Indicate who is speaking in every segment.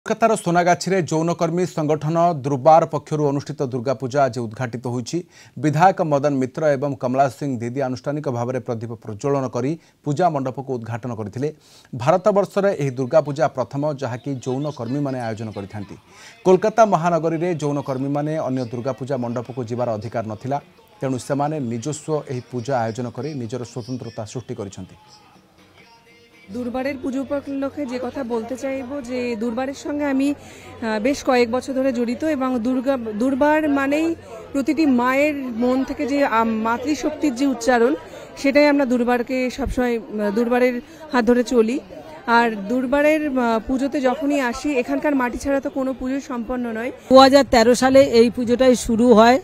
Speaker 1: कोलकातार सोनागाछी जौनकर्मी संगठन दुर्बार पक्षर अनुष्ठित दुर्गा पूजा आज उद्घाटित होईछि। विधायक मदन मित्र एवं कमला सिंह दीदी आनुष्ठानिक भाव में प्रदीप प्रज्वलन करी पूजा मंडप को उद्घाटन करथिले। भारतवर्षर एही दुर्गा पूजा प्रथम जहाँकि जौनकर्मी माने आयोजन करिथांती। कोलकाता महानगरी में जौनकर्मी माने अन्य दुर्गा पूजा मंडप को जीवार अधिकार नथिला, तेणु सेमाने निजस्व एही पूजा आयोजन करी निजर स्वतंत्रता सृष्टि करिसेंती।
Speaker 2: दुर्बारेर पुजो उपलक्षे जे कथा बोलते चाइबो जे दुर्बारेर संगे आमी बेश कयेक बछर धरे जड़ित एबं दुर्बार मानेई प्रतिटी मायेर मन थेके जे मातृशक्तिर जे उच्चारण सेटाई आमरा दुर्बारके सबসমय दुर्बारेर हाथ धरे चली। और दुर्बारेर पुजोते जखोनी आसि एखानकार माटी छाड़ा तो कोनो पुजो सम्पन्न नय।
Speaker 3: 2013 साले এই পুজোটাই শুরু হয়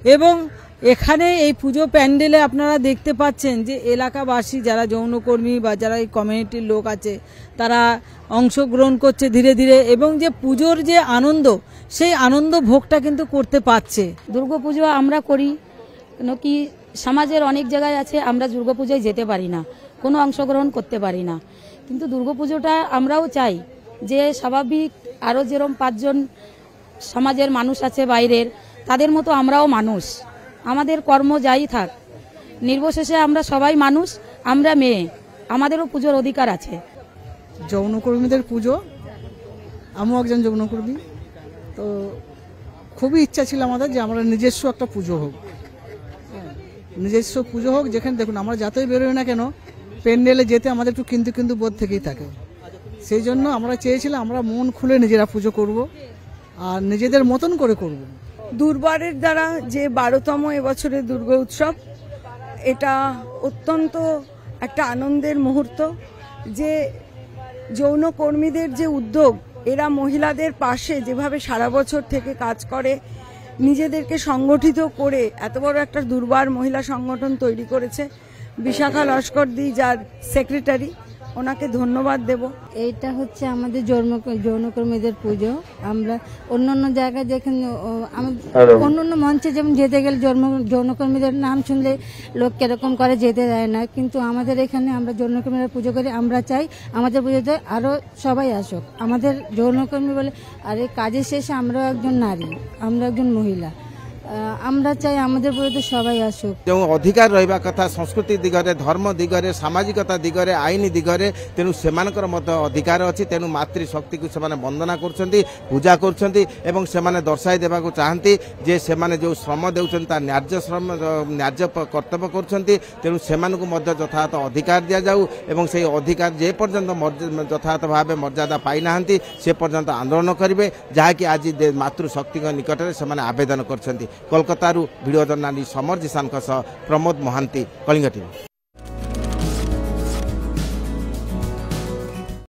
Speaker 3: এবং এখানে এই পুজো প্যান্ডেলে আপনারা দেখতে পাচ্ছেন যে এলাকাবাসী যারা যৌনকর্মী বা যারা এই কমিউনিটির লোক আছে তারা অংশগ্রহণ করছে ধীরে ধীরে এবং যে পুজোর যে আনন্দ সেই আনন্দ ভোগটা কিন্তু করতে পারছে।
Speaker 4: দুর্গাপুজো আমরা করি কি সমাজের অনেক জায়গায় আছে আমরা দুর্গাপূজায় যেতে পারি না, কোনো অংশগ্রহণ করতে পারি না, কিন্তু দুর্গাপুজোটা আমরাও চাই যে স্বাভাবিক আরও যেরকম 5 জন সমাজের মানুষ আছে বাইরের তাদের মতো আমরাও মানুষ, আমাদের কর্ম যাই থাক নির্বিশেষে আমরা সবাই মানুষ, আমরা মেয়ে, আমাদেরও পুজোর অধিকার আছে।
Speaker 3: যৌনকর্মীদের পুজো, আমিও একজন যৌনকর্মী, তো খুবই ইচ্ছা ছিল আমাদের যে আমরা নিজস্ব একটা পুজো হোক, নিজস্ব পুজো হোক যেখানে দেখুন আমরা যতই বেরোই না কেন প্যান্ডেলে যেতে আমাদের একটু কিন্তু বোধ থেকেই থাকে। সেই জন্য আমরা চেয়েছিলাম আমরা মন খুলে নিজেরা পুজো করব আর নিজেদের মতন করে করব।
Speaker 2: दुर्बारेर द्वारा जे 12तम এবছরের दुर्गा उत्सव এটা অত্যন্ত একটা আনন্দের মুহূর্ত। যে যৌনকর্মীদের যে উদ্যোগ, এরা মহিলাদের পাশে যেভাবে সারা বছর থেকে কাজ করে নিজেদেরকে সংগঠিত করে এত বড় একটা দুর্বার মহিলা সংগঠন তৈরি করেছে। বিশাখা লস্করদি যার সেক্রেটারি, ওনাকে ধন্যবাদ দেব।
Speaker 4: এইটা হচ্ছে আমাদের যৌনকর্মীদের পুজো। আমরা অন্য জায়গায় যেখানে অন্য মঞ্চে যেমন যেতে গেলে যৌনকর্মীদের নাম শুনলে লোক কিরকম করে যেতে দেয় না, কিন্তু আমাদের এখানে আমরা যৌনকর্মীরা পুজো করি। আমরা চাই আমাদের পুজোতে আরও সবাই আসুক। আমাদের যৌনকর্মী বলে আর এই কাজের শেষে আমরাও একজন নারী, আমরা একজন মহিলা, আমরা চাই আমাদের পুজোতে সবাই আসুক।
Speaker 5: যে অধিকার রহবা কথা সংস্কৃতি দিগরে, ধর্ম দিগরে, সামাজিকতা দিগরে, আইন দিগরে, তেণু সেমানଙ୍କର ମଧ୍ୟ ଅଧିକାର ଅଛି। ତେଣୁ ମାତୃଶକ୍ତିକୁ ସେମାନେ ବନ୍ଦନା କରୁଛନ୍ତି, ପୂଜା କରୁଛନ୍ତି ଏବଂ ସେମାନେ ଦର୍ଶାଇ ଦେବାକୁ ଚାହାନ୍ତି ଯେ ସେମାନେ ଯେଉଁ ଶ୍ରମ ଦେଉଛନ୍ତି ତା ନ୍ୟାଯ୍ୟ କର୍ତ୍ତବ୍ୟ କରୁଛନ୍ତି। ତେଣୁ ସେମାନଙ୍କୁ ମଧ୍ୟ ଯଥାର୍ଥ ଅଧିକାର ଦିଆଯାଉ ଏବଂ ସେହି ଅଧିକାର ଯେ ପର୍ଯ୍ୟନ୍ତ ଯଥାର୍ଥ ଭାବେ ମର୍ଯ୍ୟାଦା ପାଇନାହାନ୍ତି ସେ ପର୍ଯ୍ୟନ୍ତ ଆନ୍ଦୋଳନ କରିବେ, ଯାହାକି ଆଜି ମାତୃଶକ୍ତିଙ୍କ ନିକଟରେ ସେମାନେ ଆବେଦନ କରିଛନ୍ତି। Kolkata video journalist Samar Jisan Pramod Mohanty, Kalinga TV.